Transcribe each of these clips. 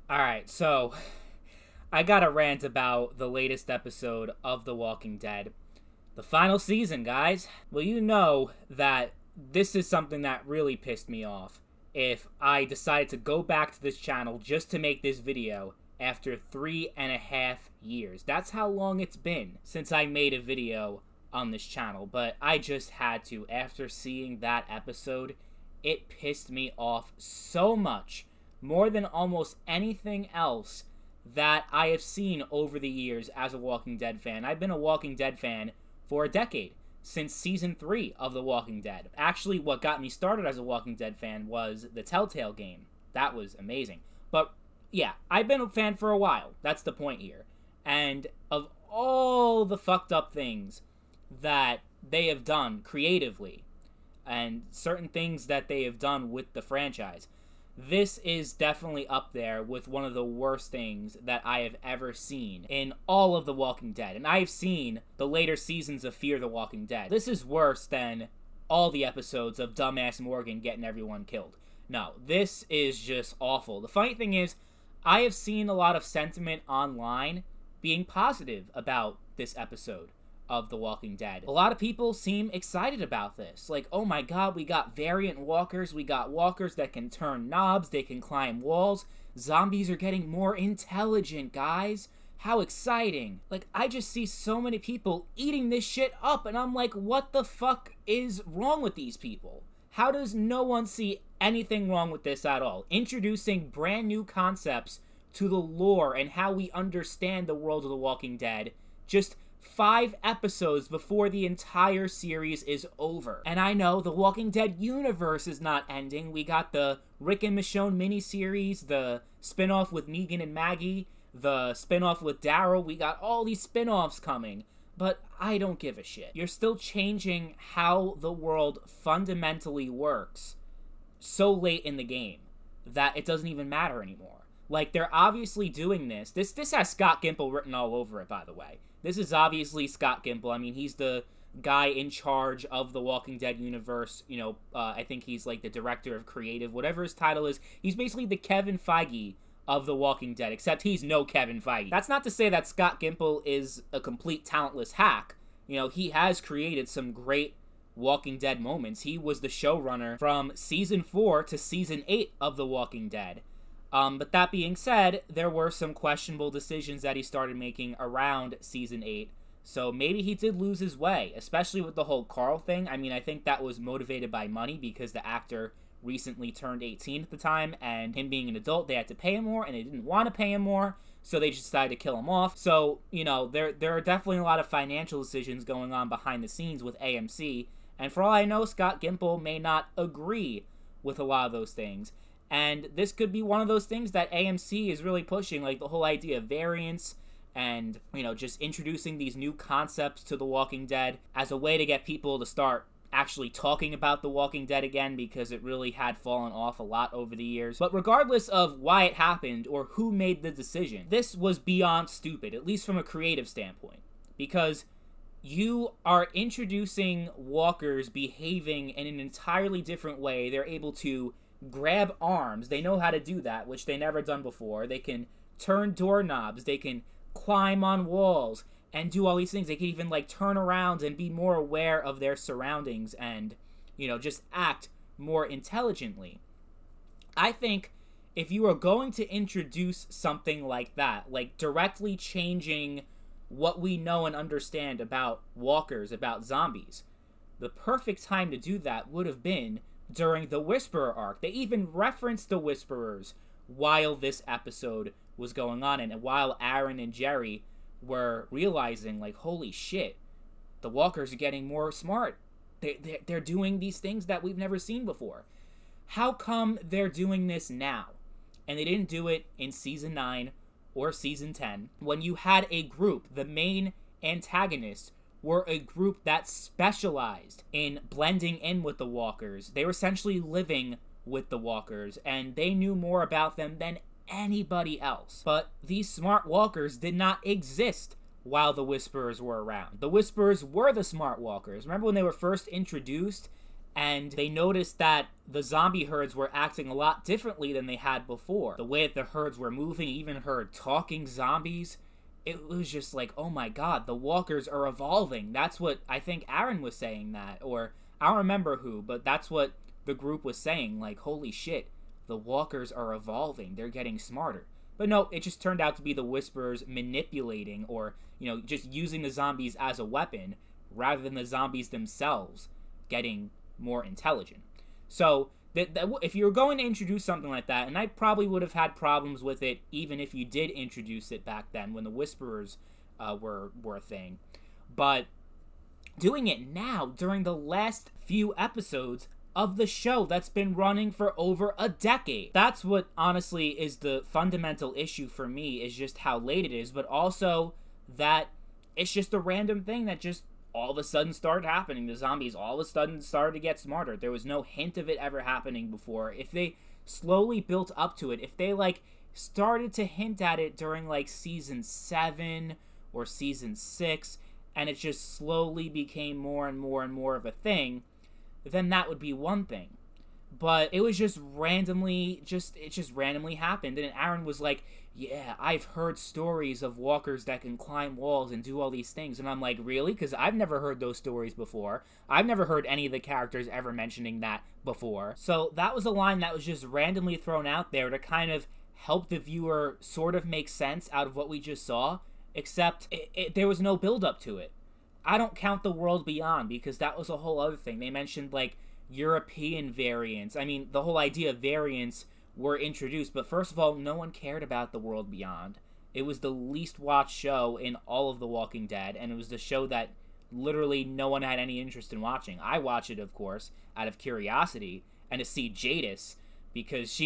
Alright, so I got a rant about the latest episode of The Walking Dead. The final season, guys. Well, you know that this is something that really pissed me off if I decided to go back to this channel just to make this video after 3.5 years. That's how long it's been since I made a video on this channel, but I just had to. After seeing that episode, it pissed me off so much, more than almost anything else that I have seen over the years as a Walking Dead fan. I've been a Walking Dead fan for a decade, since Season 3 of The Walking Dead. Actually, what got me started as a Walking Dead fan was the Telltale game. That was amazing. But, yeah, I've been a fan for a while. That's the point here. And of all the fucked up things that they have done creatively, and certain things that they have done with the franchise, this is definitely up there with one of the worst things that I have ever seen in all of The Walking Dead. And I've seen the later seasons of Fear the Walking Dead. This is worse than all the episodes of Dumbass Morgan getting everyone killed. No, this is just awful. The funny thing is, I have seen a lot of sentiment online being positive about this episode of The Walking Dead. A lot of people seem excited about this. Like, oh my god, we got variant walkers, we got walkers that can turn knobs, they can climb walls, zombies are getting more intelligent, guys. How exciting. Like, I just see so many people eating this shit up, and I'm like, what the fuck is wrong with these people? How does no one see anything wrong with this at all? Introducing brand new concepts to the lore and how we understand the world of The Walking Dead just 5 episodes before the entire series is over. And I know the Walking Dead universe is not ending. We got the Rick and Michonne miniseries, the spinoff with Negan and Maggie, the spinoff with Daryl. We got all these spinoffs coming. But I don't give a shit. You're still changing how the world fundamentally works so late in the game that it doesn't even matter anymore. Like, they're obviously doing this. This has Scott Gimple written all over it, by the way. This is obviously Scott Gimple. I mean, he's the guy in charge of the Walking Dead universe. You know, I think he's like the director of creative, whatever his title is. He's basically the Kevin Feige of The Walking Dead, except he's no Kevin Feige. That's not to say that Scott Gimple is a complete talentless hack. You know, he has created some great Walking Dead moments. He was the showrunner from Season 4 to Season 8 of The Walking Dead. But that being said, there were some questionable decisions that he started making around Season 8, so maybe he did lose his way, especially with the whole Carl thing. I mean, I think that was motivated by money because the actor recently turned 18 at the time, and him being an adult, they had to pay him more, and they didn't want to pay him more, so they just decided to kill him off. So, you know, there are definitely a lot of financial decisions going on behind the scenes with AMC, and for all I know, Scott Gimple may not agree with a lot of those things. And this could be one of those things that AMC is really pushing, like the whole idea of variants and, you know, just introducing these new concepts to The Walking Dead as a way to get people to start actually talking about The Walking Dead again, because it really had fallen off a lot over the years. But regardless of why it happened or who made the decision, this was beyond stupid, at least from a creative standpoint, because you are introducing walkers behaving in an entirely different way. They're able to grab arms. They know how to do that, which they never done before. They can turn doorknobs. They can climb on walls and do all these things. They can even, like, turn around and be more aware of their surroundings and, you know, just act more intelligently. I think if you are going to introduce something like that, like directly changing what we know and understand about walkers, about zombies, the perfect time to do that would have been during the Whisperer arc. They even referenced the Whisperers while this episode was going on, and while Aaron and Jerry were realizing, like, holy shit, the walkers are getting more smart. They're doing these things that we've never seen before. How come they're doing this now? And they didn't do it in Season 9 or Season 10, when you had a group, the main antagonists were a group that specialized in blending in with the walkers. They were essentially living with the walkers, and they knew more about them than anybody else. But these smart walkers did not exist while the Whisperers were around. The Whisperers were the smart walkers. Remember when they were first introduced and they noticed that the zombie herds were acting a lot differently than they had before. The way that the herds were moving, even heard talking zombies. It was just like, oh my god, the walkers are evolving. That's what I think Aaron was saying that, or I don't remember who, but that's what the group was saying, like, holy shit, the walkers are evolving, they're getting smarter. But no, it just turned out to be the Whisperers manipulating, or, just using the zombies as a weapon, rather than the zombies themselves getting more intelligent. So, if you were going to introduce something like that, and I probably would have had problems with it even if you did introduce it back then when the Whisperers were a thing, but doing it now during the last few episodes of the show that's been running for over a decade. That's what honestly is the fundamental issue for me, is just how late it is, but also that it's just a random thing that just all of a sudden started happening. The zombies all of a sudden started to get smarter. There was no hint of it ever happening before. If they slowly built up to it, if they started to hint at it during season 7 or season 6, and it just slowly became more and more and more of a thing, then that would be one thing. But it was just randomly, it just randomly happened. And Aaron was like, yeah, I've heard stories of walkers that can climb walls and do all these things. And I'm like, really? Because I've never heard those stories before. I've never heard any of the characters ever mentioning that before. So that was a line that was just randomly thrown out there to kind of help the viewer sort of make sense out of what we just saw. Except there was no build-up to it. I don't count the world beyond, because that was a whole other thing. They mentioned, European variants. I mean, the whole idea of variants were introduced, but first of all, no one cared about the world beyond. It was the least watched show in all of The Walking Dead, and it was the show that literally no one had any interest in watching. I watch it, of course, out of curiosity, and to see Jadis, because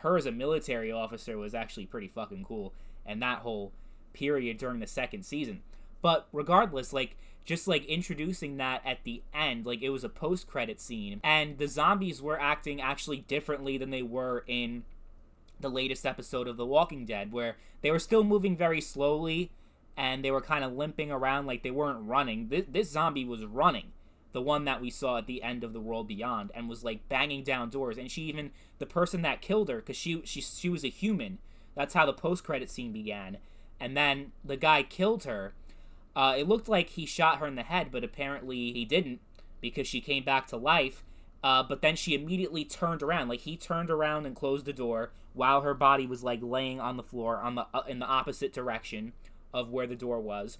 her as a military officer was actually pretty fucking cool, and that whole period during the second season. But regardless, just introducing that at the end, it was a post-credit scene, and the zombies were acting actually differently than they were in the latest episode of The Walking Dead, where they were still moving very slowly, and they were kind of limping around like they weren't running. This zombie was running, the one that we saw at the end of The World Beyond, and was banging down doors. And the person that killed her, because she was a human, that's how the post-credit scene began, and then the guy killed her. It looked like he shot her in the head, but apparently he didn't, because she came back to life. But then she immediately turned around. He turned around and closed the door while her body was laying on the floor in the opposite direction of where the door was.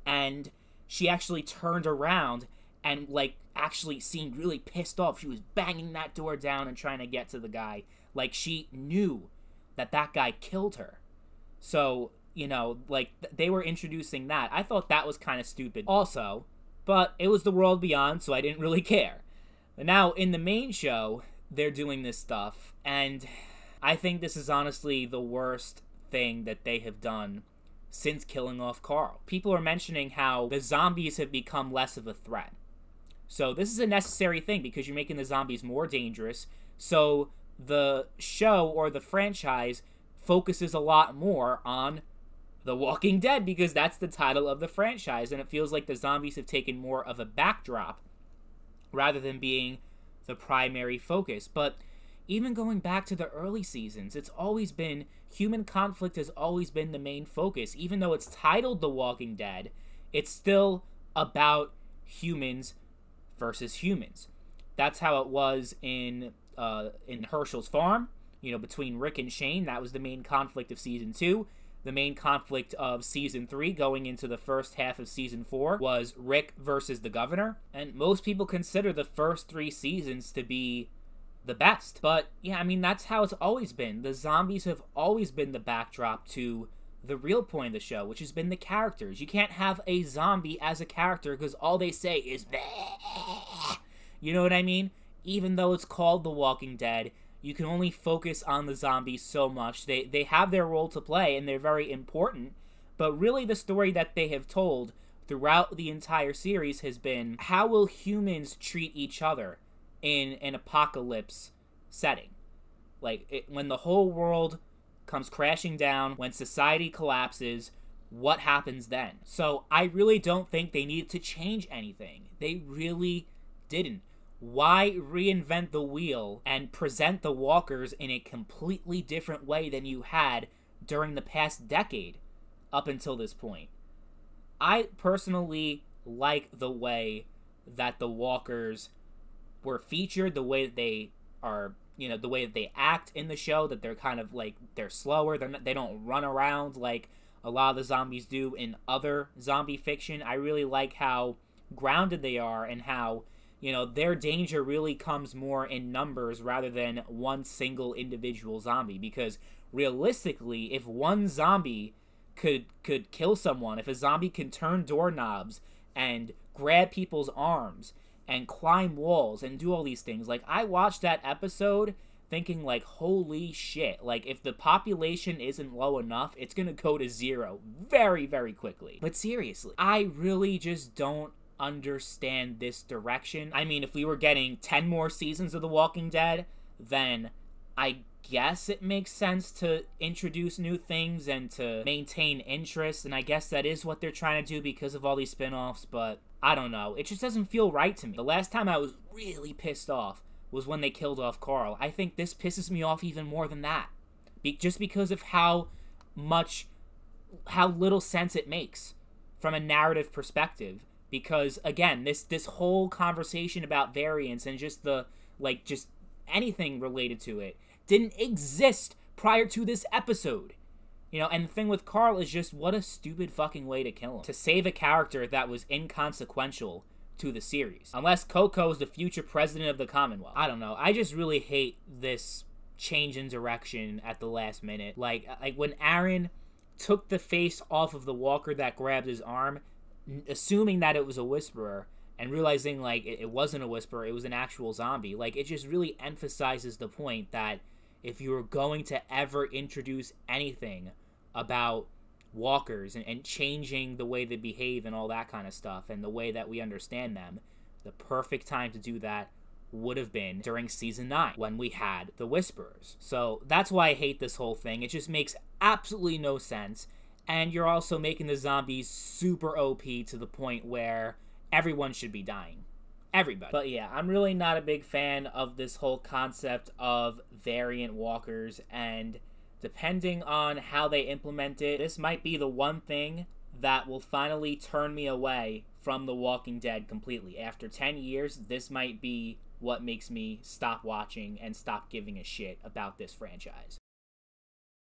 And she actually turned around and actually seemed really pissed off. She was banging that door down and trying to get to the guy. She knew that guy killed her. So, they were introducing that. I thought that was kind of stupid also, but it was The World Beyond, so I didn't really care. But now, in the main show, they're doing this stuff, and I think this is honestly the worst thing that they have done since killing off Carl. People are mentioning how the zombies have become less of a threat. So this is a necessary thing, because you're making the zombies more dangerous, so the show or the franchise focuses a lot more on The Walking Dead, because that's the title of the franchise, and it feels like the zombies have taken more of a backdrop rather than being the primary focus. But even going back to the early seasons, it's always been, human conflict has always been the main focus. Even though it's titled The Walking Dead, it's still about humans versus humans. That's how it was in Herschel's farm, between Rick and Shane. That was the main conflict of season 2. The main conflict of Season 3 going into the first half of Season 4 was Rick versus the governor. And most people consider the first 3 seasons to be the best. But, yeah, I mean, that's how it's always been. The zombies have always been the backdrop to the real point of the show, which has been the characters. You can't have a zombie as a character because all they say is bleh. You know what I mean? Even though it's called The Walking Dead, you can only focus on the zombies so much. They have their role to play, and they're very important, but really the story that they have told throughout the entire series has been, how will humans treat each other in an apocalypse setting? When the whole world comes crashing down, when society collapses, what happens then? So I really don't think they needed to change anything. They really didn't. why reinvent the wheel and present the walkers in a completely different way than you had during the past decade up until this point? I personally like the way that the walkers were featured, the way that they are, the way that they act in the show, that they're kind of like, they're slower, they don't run around like a lot of the zombies do in other zombie fiction. I really like how grounded they are and how, their danger really comes more in numbers rather than one single individual zombie. Because realistically, if one zombie could kill someone, if a zombie can turn doorknobs and grab people's arms and climb walls and do all these things, like, I watched that episode thinking, like, holy shit, like, if the population isn't low enough, it's gonna go to zero very, very quickly. But seriously, I really just don't understand this direction. I mean, if we were getting 10 more seasons of The Walking Dead, then I guess it makes sense to introduce new things and to maintain interest, and I guess that is what they're trying to do because of all these spin-offs, but I don't know. It just doesn't feel right to me. The last time I was really pissed off was when they killed off Carl. I think this pisses me off even more than that. Just because of how little sense it makes from a narrative perspective. Because, again, this whole conversation about variants and just just anything related to it didn't exist prior to this episode. And the thing with Carl is just, what a stupid fucking way to kill him. To save a character that was inconsequential to the series. Unless Coco's the future president of the Commonwealth. I don't know. I just really hate this change in direction at the last minute. Like when Aaron took the face off of the walker that grabbed his arm, assuming that it was a whisperer, and realizing, like, it wasn't a whisperer, it was an actual zombie. Like, it just really emphasizes the point that if you were going to ever introduce anything about walkers and changing the way they behave and all that kind of stuff and the way that we understand them, the perfect time to do that would have been during season 9 when we had the whisperers. So that's why I hate this whole thing. It just makes absolutely no sense. And you're also making the zombies super OP to the point where everyone should be dying. Everybody. But yeah, I'm really not a big fan of this whole concept of variant walkers, and depending on how they implement it, this might be the one thing that will finally turn me away from The Walking Dead completely. After 10 years, this might be what makes me stop watching and stop giving a shit about this franchise.